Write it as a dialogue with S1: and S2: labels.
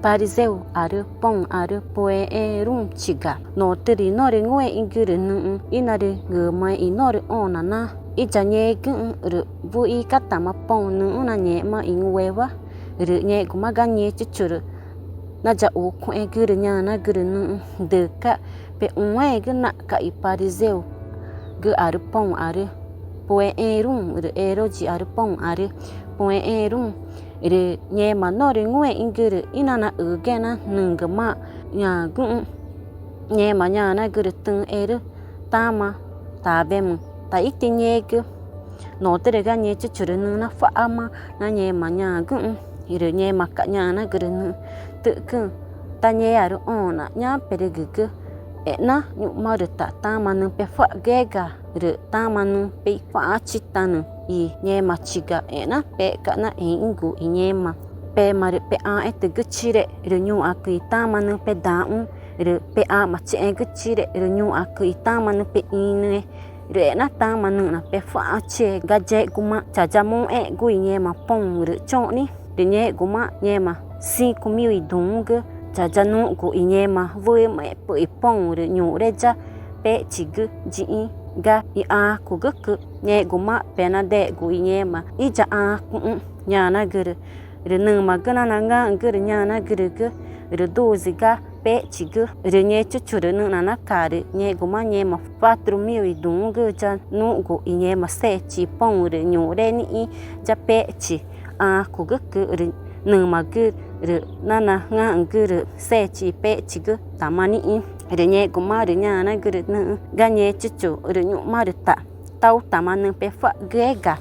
S1: pariseu aru pong aru poe rum chiga no tiri nori ngwe inguru nu inari gma inori onana ijanye gu ru bu I katama pong nu na nye ma ingwewa ru nye kuma ganye chichuru na ja u kwe guru nya na guru nu de ka pe unwe gu na ka I pariseu gu aru pong aru poe rum ru eroji aru pong aru poe rum ire nye ma nori ngwe inguru inana ugena nungma nya gu nye ma nya na guru tun eru tama tabem ta iti nye gu no tere ga nye chichuru na fa ama na nye ma nya gu ire nye ma ka nya na guru nu tu ku ta nye aru ona nya pere gu na nyu ma ru ta tama nu pe fa gega ru tama nu pe fa chitanu I nye ma chiga na pe ka na ingu I nye ma pe ma ru pe a te gu chire ru nyu aku I tama nu pe daun ru pe a ma che gu chire ru nyu aku I tama nu pe inu ru na tama nu na pe fa che ga je guma cha ja mo gu I nye ma pong ru choni ru nye guma nye ma 5,000 I dung cha ja nu gu I nye ma vui ma pu I pong ru nyu re ja pe chi gu ji ga I a ku gu ku nye guma pe na de gu I nye ma I ja a ku nya na guru ru nu ma gana na nga guru nya na guru gu ru do zi ga pe chi gu ru nye chuchuru nu na ka ru nye guma nye ma 4,000 I dung gu ja nu gu I nye ma se chi pong ru nyu re ni ja pe chi a ku gu ku ru nu ma gu ru na nga guru se chi pe chi gu tamani ru nye guma ru nya na guru nu ga nye chuchu ru nyu ma ru ta tau tamanu pe fa gega